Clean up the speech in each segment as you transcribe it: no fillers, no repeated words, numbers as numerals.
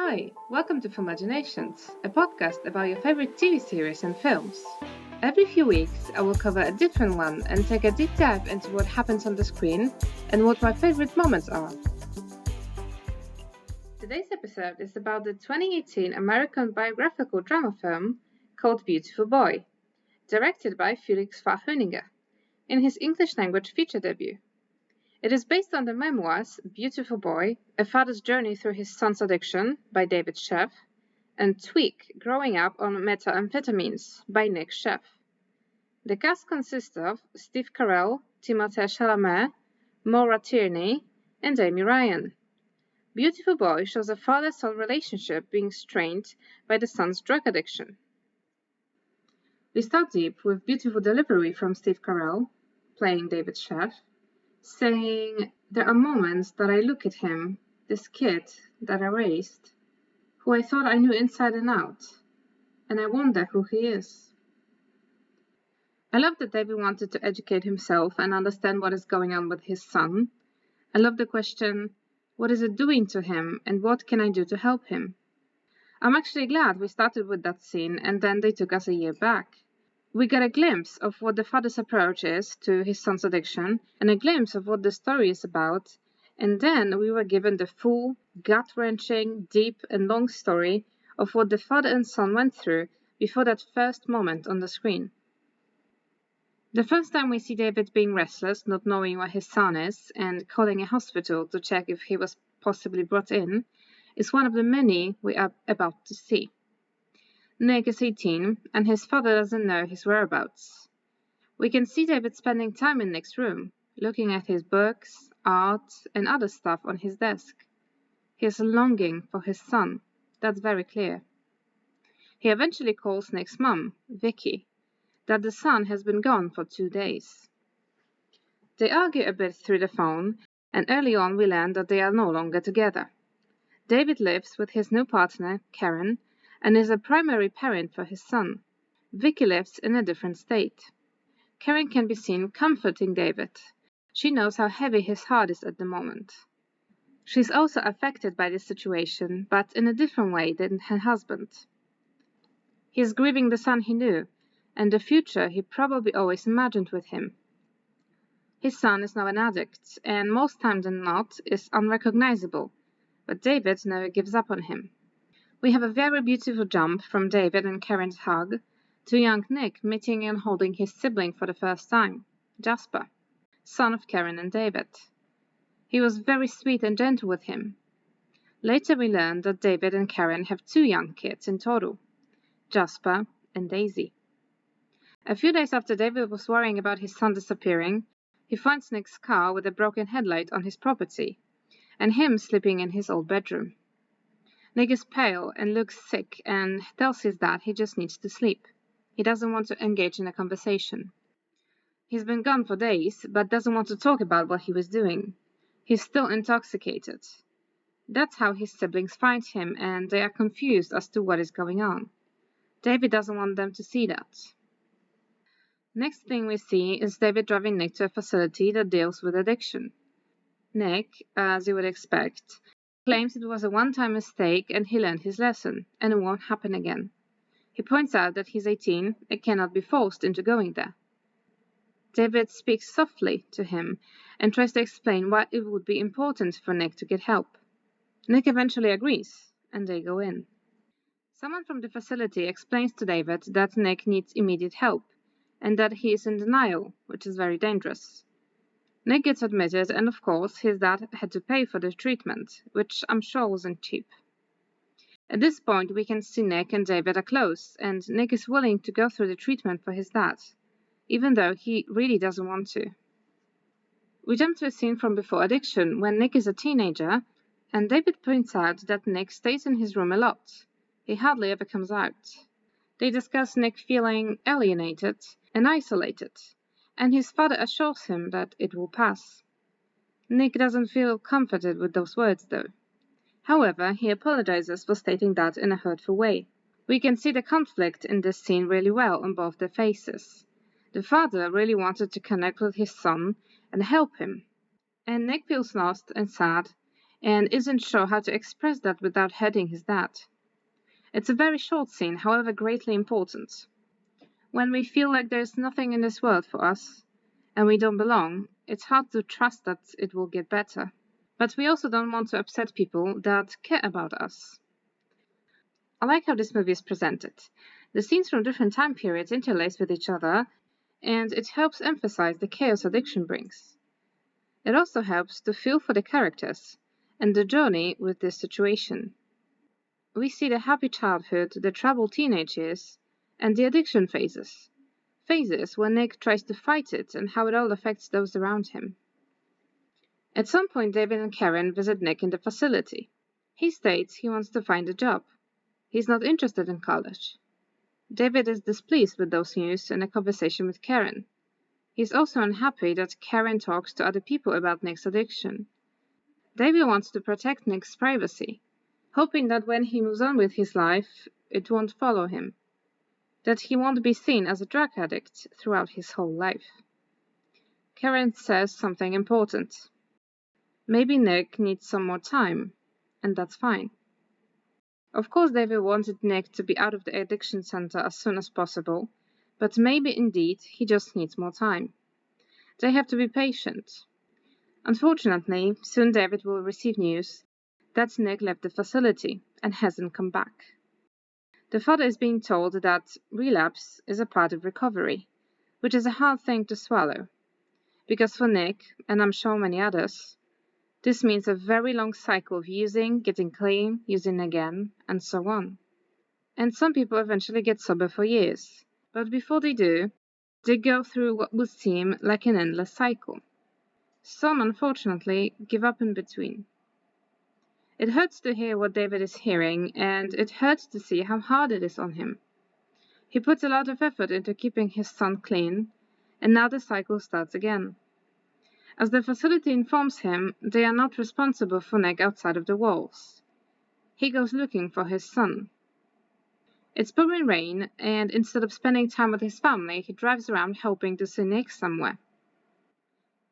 Hi, welcome to Filmaginations, a podcast about your favorite TV series and films. Every few weeks, I will cover a different one and take a deep dive into what happens on the screen and what my favorite moments are. Today's episode is about the 2018 American biographical drama film called Beautiful Boy, directed by Felix Verhoeven, in his English language feature debut. It is based on the memoirs Beautiful Boy, A Father's Journey Through His Son's Addiction by David Sheff, and Tweak, Growing Up on Methamphetamines by Nick Sheff. The cast consists of Steve Carell, Timothée Chalamet, Maura Tierney, and Amy Ryan. Beautiful Boy shows a father-son relationship being strained by the son's drug addiction. We start deep with beautiful delivery from Steve Carell, playing David Sheff, saying, "There are moments that I look at him, this kid that I raised, who I thought I knew inside and out, and I wonder who he is." I love that David wanted to educate himself and understand what is going on with his son. I love the question, what is it doing to him and what can I do to help him? I'm actually glad we started with that scene and then they took us a year back. We got a glimpse of what the father's approach is to his son's addiction and a glimpse of what the story is about, and then we were given the full, gut-wrenching, deep and long story of what the father and son went through before that first moment on the screen. The first time we see David being restless, not knowing where his son is, and calling a hospital to check if he was possibly brought in, is one of the many we are about to see. Nick is 18, and his father doesn't know his whereabouts. We can see David spending time in Nick's room, looking at his books, art, and other stuff on his desk. He is longing for his son, that's very clear. He eventually calls Nick's mum, Vicky, that the son has been gone for 2 days. They argue a bit through the phone, and early on we learn that they are no longer together. David lives with his new partner, Karen, and is a primary parent for his son. Vicky lives in a different state. Karen can be seen comforting David. She knows how heavy his heart is at the moment. She's also affected by this situation, but in a different way than her husband. He is grieving the son he knew, and the future he probably always imagined with him. His son is now an addict, and most times than not is unrecognizable, but David never gives up on him. We have a very beautiful jump from David and Karen's hug to young Nick meeting and holding his sibling for the first time, Jasper, son of Karen and David. He was very sweet and gentle with him. Later we learn that David and Karen have 2 young kids in total, Jasper and Daisy. A few days after David was worrying about his son disappearing, he finds Nick's car with a broken headlight on his property, and him sleeping in his old bedroom. Nick is pale and looks sick and tells his dad he just needs to sleep. He doesn't want to engage in a conversation. He's been gone for days, but doesn't want to talk about what he was doing. He's still intoxicated. That's how his siblings find him, and they are confused as to what is going on. David doesn't want them to see that. Next thing we see is David driving Nick to a facility that deals with addiction. Nick, as you would expect, claims it was a one-time mistake and he learned his lesson, and it won't happen again. He points out that he's 18 and cannot be forced into going there. David speaks softly to him and tries to explain why it would be important for Nick to get help. Nick eventually agrees, and they go in. Someone from the facility explains to David that Nick needs immediate help, and that he is in denial, which is very dangerous. Nick gets admitted, and of course his dad had to pay for the treatment, which I'm sure wasn't cheap. At this point we can see Nick and David are close, and Nick is willing to go through the treatment for his dad, even though he really doesn't want to. We jump to a scene from before addiction, when Nick is a teenager, and David points out that Nick stays in his room a lot. He hardly ever comes out. They discuss Nick feeling alienated and isolated, and his father assures him that it will pass. Nick doesn't feel comforted with those words, though. However, he apologizes for stating that in a hurtful way. We can see the conflict in this scene really well on both their faces. The father really wanted to connect with his son and help him, and Nick feels lost and sad and isn't sure how to express that without hurting his dad. It's a very short scene, however greatly important. When we feel like there's nothing in this world for us, and we don't belong, it's hard to trust that it will get better. But we also don't want to upset people that care about us. I like how this movie is presented. The scenes from different time periods interlace with each other, and it helps emphasize the chaos addiction brings. It also helps to feel for the characters and the journey with this situation. We see the happy childhood, the troubled teenage years, and the addiction phases. Phases when Nick tries to fight it and how it all affects those around him. At some point, David and Karen visit Nick in the facility. He states he wants to find a job. He's not interested in college. David is displeased with those news in a conversation with Karen. He's also unhappy that Karen talks to other people about Nick's addiction. David wants to protect Nick's privacy, hoping that when he moves on with his life, it won't follow him, that he won't be seen as a drug addict throughout his whole life. Karen says something important. Maybe Nick needs some more time, and that's fine. Of course, David wanted Nick to be out of the addiction center as soon as possible, but maybe indeed he just needs more time. They have to be patient. Unfortunately, soon David will receive news that Nick left the facility and hasn't come back. The father is being told that relapse is a part of recovery, which is a hard thing to swallow, because for Nick, and I'm sure many others, this means a very long cycle of using, getting clean, using again, and so on. And some people eventually get sober for years, but before they do, they go through what would seem like an endless cycle. Some, unfortunately, give up in between. It hurts to hear what David is hearing, and it hurts to see how hard it is on him. He puts a lot of effort into keeping his son clean, and now the cycle starts again. As the facility informs him, they are not responsible for Nick outside of the walls. He goes looking for his son. It's pouring rain, and instead of spending time with his family, he drives around hoping to see Nick somewhere.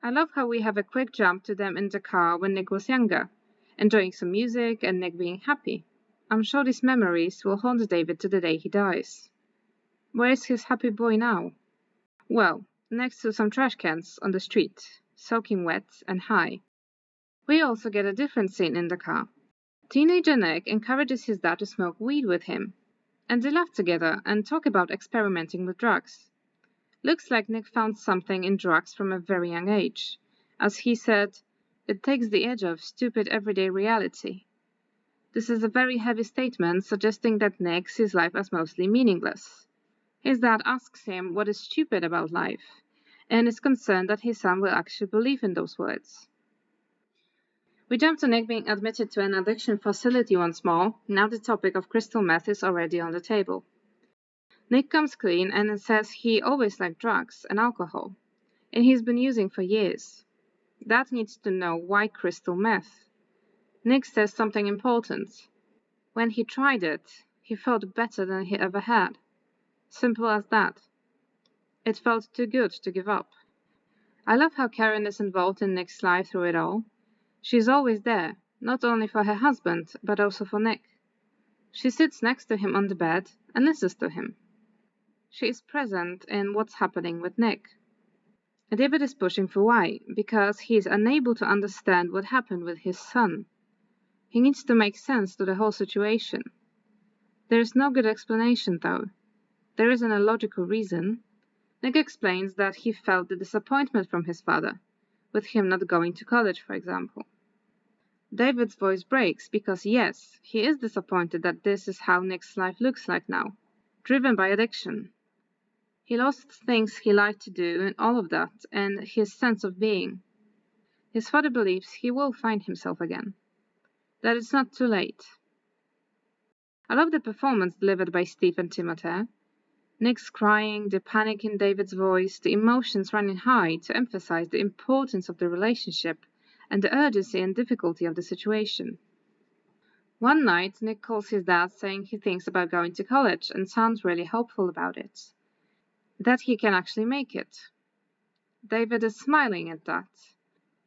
I love how we have a quick jump to them in the car when Nick was younger, enjoying some music and Nick being happy. I'm sure these memories will haunt David to the day he dies. Where is his happy boy now? Well, next to some trash cans on the street, soaking wet and high. We also get a different scene in the car. Teenager Nick encourages his dad to smoke weed with him, and they laugh together and talk about experimenting with drugs. Looks like Nick found something in drugs from a very young age. As he said, it takes the edge off stupid everyday reality. This is a very heavy statement suggesting that Nick sees life as mostly meaningless. His dad asks him what is stupid about life, and is concerned that his son will actually believe in those words. We jump to Nick being admitted to an addiction facility once more. Now the topic of crystal meth is already on the table. Nick comes clean and says he always liked drugs and alcohol, and he's been using for years. Dad needs to know why crystal meth. Nick says something important. When he tried it, he felt better than he ever had. Simple as that. It felt too good to give up. I love how Karen is involved in Nick's life through it all. She's always there, not only for her husband, but also for Nick. She sits next to him on the bed and listens to him. She is present in what's happening with Nick. David is pushing for why, because he is unable to understand what happened with his son. He needs to make sense to the whole situation. There is no good explanation, though. There isn't a logical reason. Nick explains that he felt the disappointment from his father, with him not going to college, for example. David's voice breaks because, yes, he is disappointed that this is how Nick's life looks like now, driven by addiction. He lost things he liked to do and all of that, and his sense of being. His father believes he will find himself again, that it's not too late. I love the performance delivered by Steve and Timothée. Nick's crying, the panic in David's voice, the emotions running high to emphasize the importance of the relationship and the urgency and difficulty of the situation. One night, Nick calls his dad saying he thinks about going to college and sounds really hopeful about it, that he can actually make it. David is smiling at that.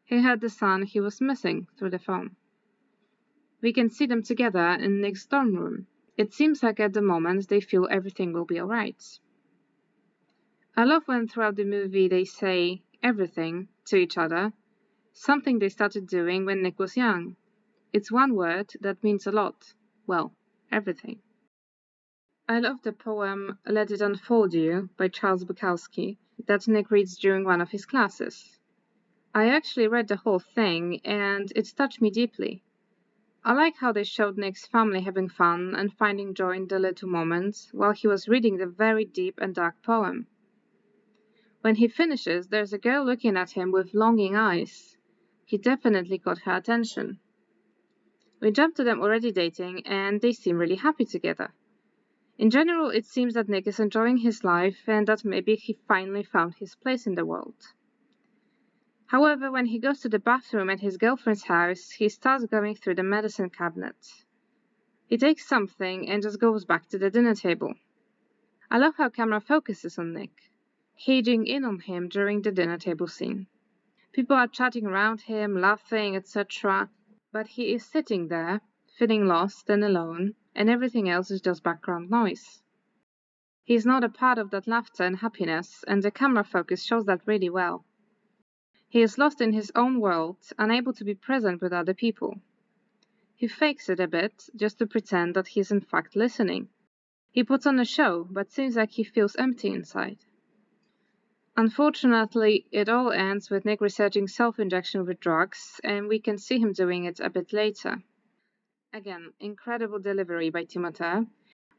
He had the son he was missing through the phone. We can see them together in Nick's dorm room. It seems like at the moment they feel everything will be alright. I love when throughout the movie they say everything to each other, something they started doing when Nick was young. It's one word that means a lot. Well, everything. I love the poem Let It Unfold You by Charles Bukowski that Nick reads during one of his classes. I actually read the whole thing and it touched me deeply. I like how they showed Nick's family having fun and finding joy in the little moments while he was reading the very deep and dark poem. When he finishes, there's a girl looking at him with longing eyes. He definitely got her attention. We jump to them already dating and they seem really happy together. In general, it seems that Nick is enjoying his life and that maybe he finally found his place in the world. However, when he goes to the bathroom at his girlfriend's house, he starts going through the medicine cabinet. He takes something and just goes back to the dinner table. I love how camera focuses on Nick, caging in on him during the dinner table scene. People are chatting around him, laughing, etc., but he is sitting there, feeling lost and alone, and everything else is just background noise. He is not a part of that laughter and happiness, and the camera focus shows that really well. He is lost in his own world, unable to be present with other people. He fakes it a bit, just to pretend that he is in fact listening. He puts on a show, but seems like he feels empty inside. Unfortunately, it all ends with Nick researching self-injection with drugs, and we can see him doing it a bit later. Again, incredible delivery by Timothée.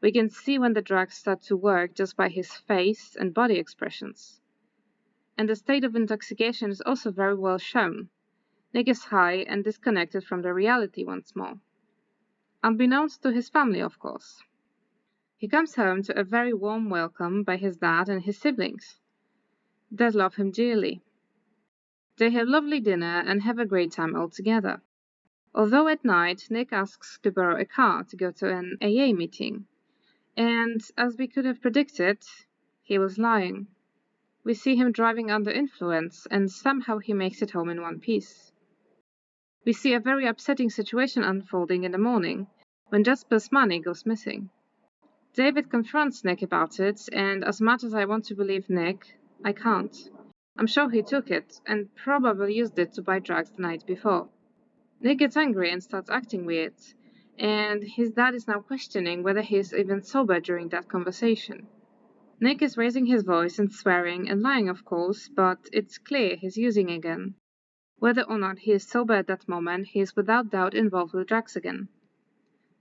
We can see when the drugs start to work just by his face and body expressions. And the state of intoxication is also very well shown. Nick is high and disconnected from the reality once more. Unbeknownst to his family, of course. He comes home to a very warm welcome by his dad and his siblings. They love him dearly. They have lovely dinner and have a great time all together. Although at night, Nick asks to borrow a car to go to an AA meeting. And as we could have predicted, he was lying. We see him driving under influence and somehow he makes it home in one piece. We see a very upsetting situation unfolding in the morning when Jasper's money goes missing. David confronts Nick about it, and as much as I want to believe Nick, I can't. I'm sure he took it and probably used it to buy drugs the night before. Nick gets angry and starts acting weird, and his dad is now questioning whether he is even sober during that conversation. Nick is raising his voice and swearing and lying, of course, but it's clear he's using again. Whether or not he is sober at that moment, he is without doubt involved with drugs again.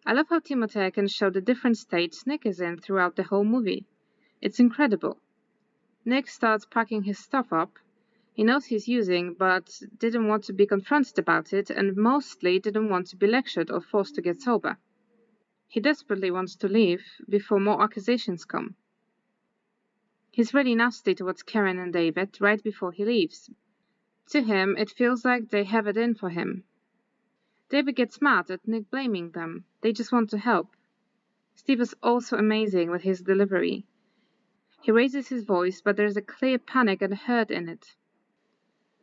I love how Timothée can show the different states Nick is in throughout the whole movie. It's incredible. Nick starts packing his stuff up. He knows he's using, but didn't want to be confronted about it and mostly didn't want to be lectured or forced to get sober. He desperately wants to leave before more accusations come. He's really nasty towards Karen and David right before he leaves. To him, it feels like they have it in for him. David gets mad at Nick blaming them. They just want to help. Steve is also amazing with his delivery. He raises his voice, but there's a clear panic and hurt in it.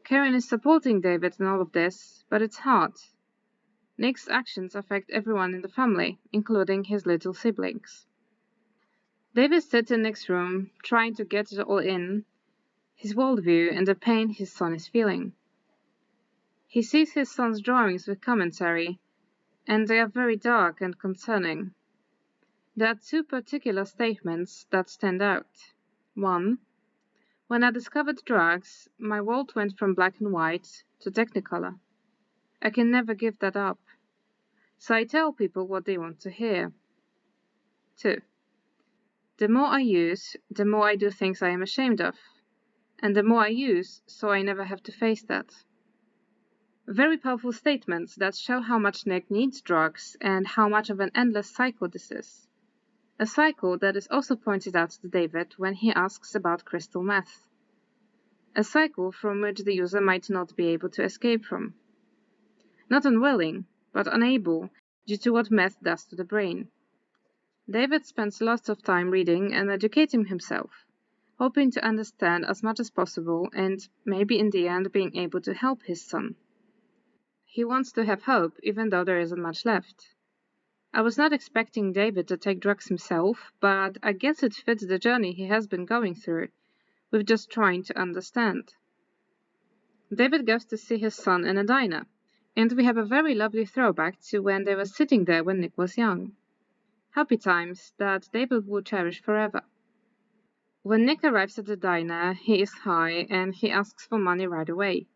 Karen is supporting David in all of this, but it's hard. Nick's actions affect everyone in the family, including his little siblings. David sits in Nick's room, trying to get it all in, his worldview and the pain his son is feeling. He sees his son's drawings with commentary, and they are very dark and concerning. There are two particular statements that stand out. 1. When I discovered drugs, my world went from black and white to technicolor. I can never give that up. So I tell people what they want to hear. 2. The more I use, the more I do things I am ashamed of. And the more I use, so I never have to face that. Very powerful statements that show how much Nick needs drugs and how much of an endless cycle this is. A cycle that is also pointed out to David when he asks about crystal meth. A cycle from which the user might not be able to escape from. Not unwilling, but unable due to what meth does to the brain. David spends lots of time reading and educating himself, hoping to understand as much as possible and maybe in the end being able to help his son. He wants to have hope, even though there isn't much left. I was not expecting David to take drugs himself, but I guess it fits the journey he has been going through, with just trying to understand. David goes to see his son in a diner, and we have a very lovely throwback to when they were sitting there when Nick was young. Happy times that David will cherish forever. When Nick arrives at the diner, he is high and he asks for money right away,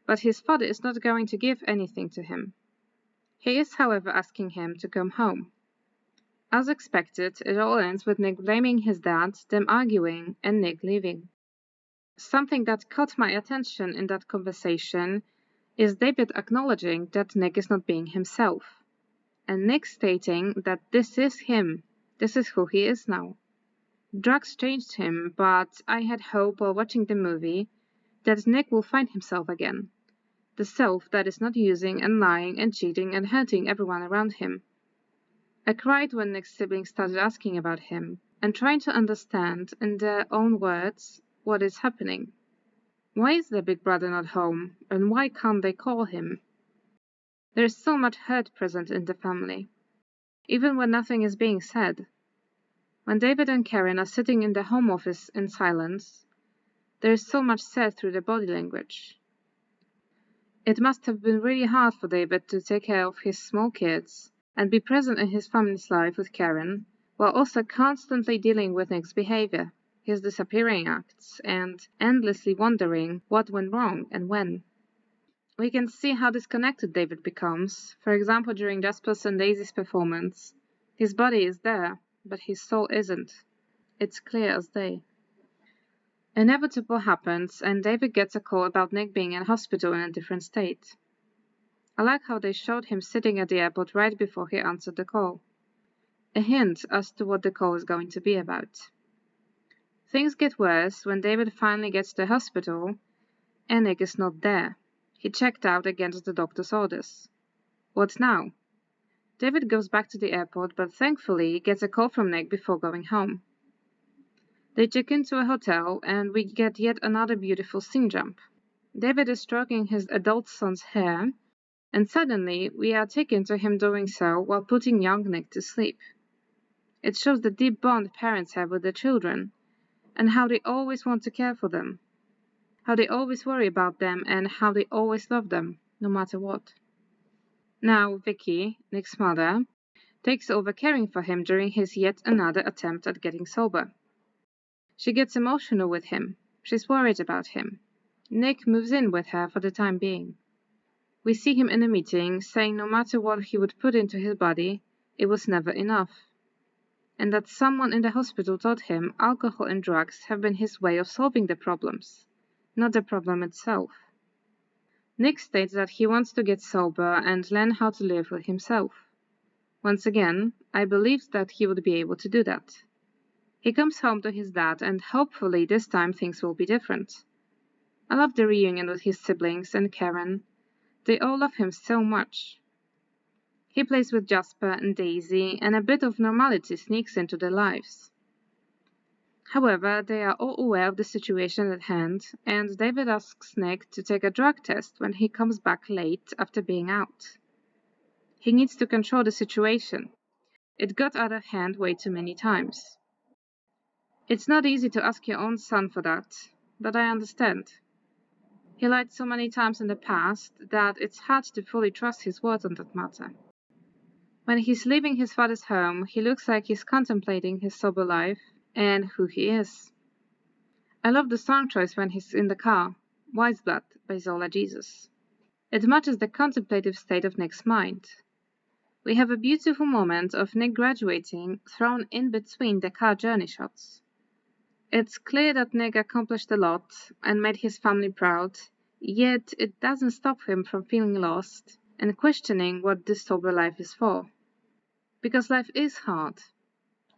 but his father is not going to give anything to him. He is, however, asking him to come home. As expected, it all ends with Nick blaming his dad, them arguing, and Nick leaving. Something that caught my attention in that conversation is David acknowledging that Nick is not being himself, and Nick stating that this is him, this is who he is now. Drugs changed him, but I had hope while watching the movie that Nick will find himself again, the self that is not using and lying and cheating and hurting everyone around him. I cried when Nick's siblings started asking about him and trying to understand, in their own words, what is happening. Why is their big brother not home, and why can't they call him? There is so much hurt present in the family, even when nothing is being said. When David and Karen are sitting in the home office in silence, there is so much said through the body language. It must have been really hard for David to take care of his small kids and be present in his family's life with Karen, while also constantly dealing with Nick's behavior, his disappearing acts, and endlessly wondering what went wrong and when. We can see how disconnected David becomes. For example, during Jasper's and Daisy's performance, his body is there, but his soul isn't. It's clear as day. Inevitable happens, and David gets a call about Nick being in hospital in a different state. I like how they showed him sitting at the airport right before he answered the call. A hint as to what the call is going to be about. Things get worse when David finally gets to the hospital, and Nick is not there. He checked out against the doctor's orders. What now? David goes back to the airport, but thankfully gets a call from Nick before going home. They check into a hotel, and we get yet another beautiful scene jump. David is stroking his adult son's hair, and suddenly we are taken to him doing so while putting young Nick to sleep. It shows the deep bond parents have with their children, and how they always want to care for them, how they always worry about them, and how they always love them, no matter what. Now Vicky, Nick's mother, takes over caring for him during his yet another attempt at getting sober. She gets emotional with him. She's worried about him. Nick moves in with her for the time being. We see him in a meeting saying no matter what he would put into his body, it was never enough. And that someone in the hospital told him alcohol and drugs have been his way of solving the problems, not the problem itself. Nick states that he wants to get sober and learn how to live with himself. Once again, I believed that he would be able to do that. He comes home to his dad, and hopefully this time things will be different. I love the reunion with his siblings and Karen. They all love him so much. He plays with Jasper and Daisy, and a bit of normality sneaks into their lives. However, they are all aware of the situation at hand, and David asks Nick to take a drug test when he comes back late after being out. He needs to control the situation. It got out of hand way too many times. It's not easy to ask your own son for that, but I understand. He lied so many times in the past that it's hard to fully trust his words on that matter. When he's leaving his father's home, he looks like he's contemplating his sober life and who he is. I love the song choice when he's in the car, Wise Blood by Zola Jesus. It matches the contemplative state of Nick's mind. We have a beautiful moment of Nick graduating thrown in between the car journey shots. It's clear that Nick accomplished a lot and made his family proud, yet it doesn't stop him from feeling lost and questioning what this sober life is for. Because life is hard,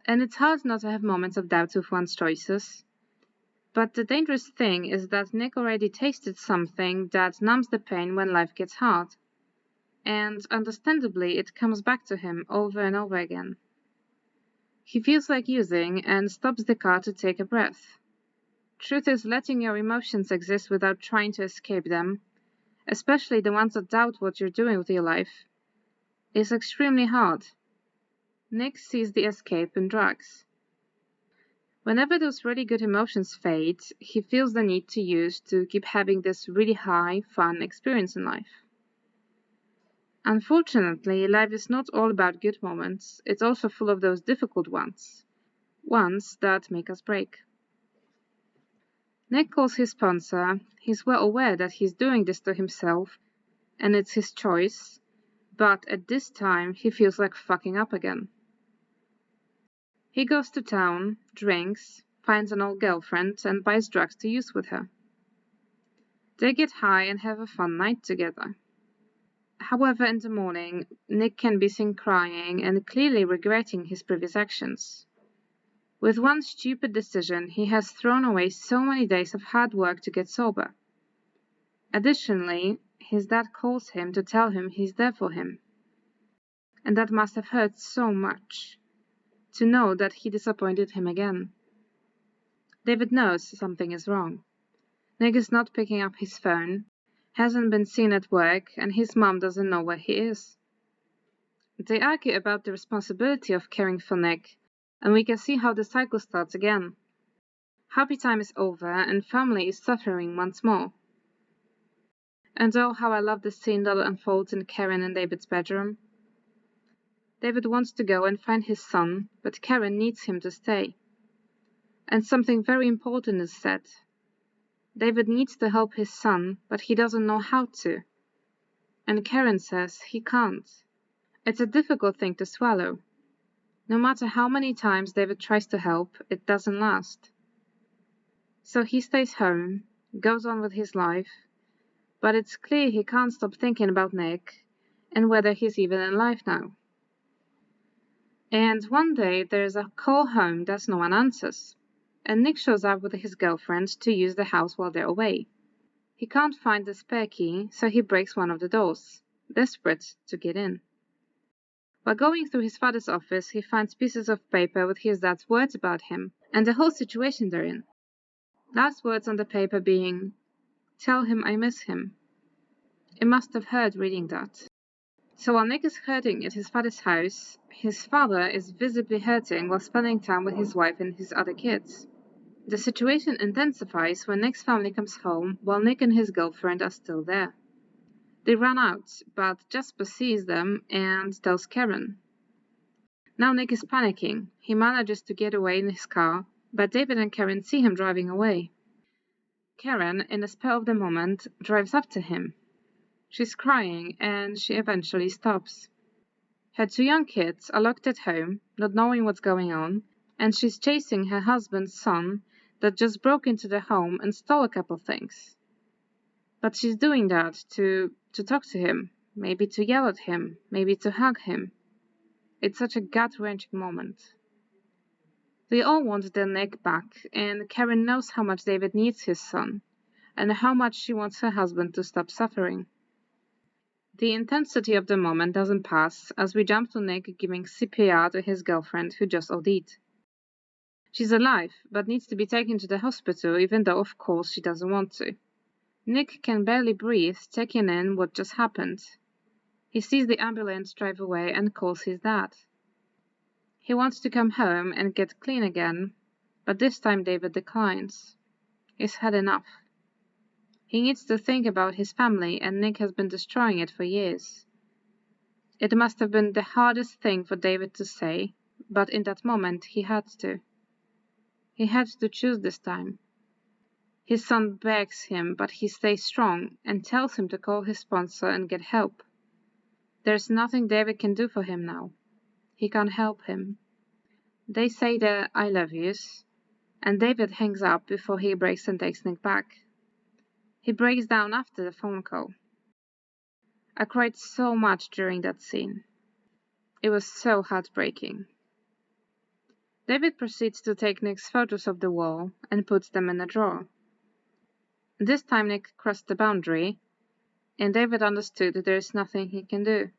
and it's hard not to have moments of doubt with one's choices. But the dangerous thing is that Nick already tasted something that numbs the pain when life gets hard, and understandably it comes back to him over and over again. He feels like using and stops the car to take a breath. Truth is letting your emotions exist without trying to escape them, especially the ones that doubt what you're doing with your life, is extremely hard. Nick sees the escape in drugs. Whenever those really good emotions fade, he feels the need to use to keep having this really high, fun experience in life. Unfortunately, life is not all about good moments, it's also full of those difficult ones that make us break. Nick calls his sponsor. He's well aware that he's doing this to himself, and it's his choice, but at this time he feels like fucking up again. He goes to town, drinks, finds an old girlfriend, and buys drugs to use with her. They get high and have a fun night together. However, in the morning, Nick can be seen crying and clearly regretting his previous actions. With one stupid decision, he has thrown away so many days of hard work to get sober. Additionally, his dad calls him to tell him he's there for him. And that must have hurt so much, to know that he disappointed him again. David knows something is wrong. Nick is not picking up his phone, hasn't been seen at work, and his mom doesn't know where he is. They argue about the responsibility of caring for Nick, and we can see how the cycle starts again. Happy time is over, and family is suffering once more. And oh, how I love the scene that unfolds in Karen and David's bedroom. David wants to go and find his son, but Karen needs him to stay. And something very important is said. David needs to help his son, but he doesn't know how to. And Karen says he can't. It's a difficult thing to swallow. No matter how many times David tries to help, it doesn't last. So he stays home, goes on with his life, but it's clear he can't stop thinking about Nick and whether he's even alive now. And one day there's a call home that no one answers, and Nick shows up with his girlfriend to use the house while they're away. He can't find the spare key, so he breaks one of the doors, desperate to get in. While going through his father's office, he finds pieces of paper with his dad's words about him and the whole situation they're in. Last words on the paper being, "Tell him I miss him." It must have hurt reading that. So while Nick is hurting at his father's house, his father is visibly hurting while spending time with his wife and his other kids. The situation intensifies when Nick's family comes home while Nick and his girlfriend are still there. They run out, but Jasper sees them and tells Karen. Now Nick is panicking. He manages to get away in his car, but David and Karen see him driving away. Karen, in a spur of the moment, drives up to him. She's crying, and she eventually stops. Her two young kids are locked at home, not knowing what's going on, and she's chasing her husband's son that just broke into the home and stole a couple things. But she's doing that to talk to him, maybe to yell at him, maybe to hug him. It's such a gut-wrenching moment. They all want their Nick back, and Karen knows how much David needs his son, and how much she wants her husband to stop suffering. The intensity of the moment doesn't pass as we jump to Nick giving CPR to his girlfriend who just OD'd. She's alive, but needs to be taken to the hospital even though of course she doesn't want to. Nick can barely breathe, taking in what just happened. He sees the ambulance drive away and calls his dad. He wants to come home and get clean again, but this time David declines. He's had enough. He needs to think about his family, and Nick has been destroying it for years. It must have been the hardest thing for David to say, but in that moment he had to. He had to choose this time. His son begs him, but he stays strong and tells him to call his sponsor and get help. There's nothing David can do for him now. He can't help him. They say their "I love yous," and David hangs up before he breaks and takes Nick back. He breaks down after the phone call. I cried so much during that scene. It was so heartbreaking. David proceeds to take Nick's photos of the wall and puts them in a drawer. This time Nick crossed the boundary, and David understood that there is nothing he can do.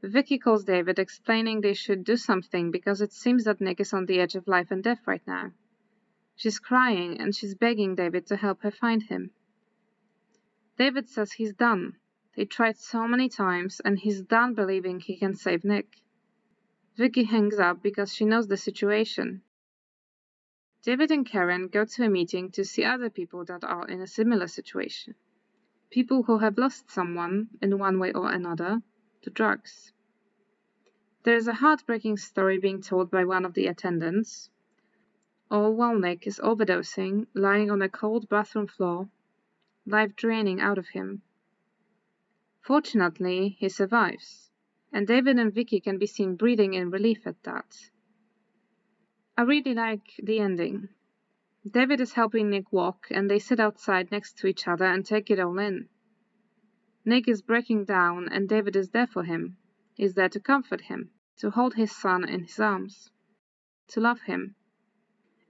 Vicky calls David, explaining they should do something because it seems that Nick is on the edge of life and death right now. She's crying and she's begging David to help her find him. David says he's done. They tried so many times, and he's done believing he can save Nick. Vicky hangs up because she knows the situation. David and Karen go to a meeting to see other people that are in a similar situation. People who have lost someone in one way or another to drugs. There is a heartbreaking story being told by one of the attendants, all while Nick is overdosing, lying on a cold bathroom floor, life draining out of him. Fortunately, he survives, and David and Vicky can be seen breathing in relief at that. I really like the ending. David is helping Nick walk, and they sit outside next to each other and take it all in. Nick is breaking down, and David is there for him. He's there to comfort him, to hold his son in his arms, to love him.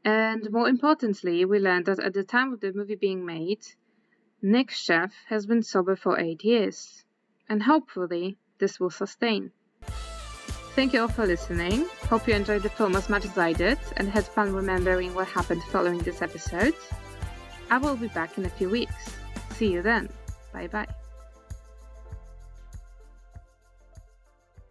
And more importantly, we learned that at the time of the movie being made, Nick's chef has been sober for 8 years, and hopefully this will sustain. Thank you all for listening. Hope you enjoyed the film as much as I did and had fun remembering what happened following this episode. I will be back in a few weeks. See you then. Bye bye.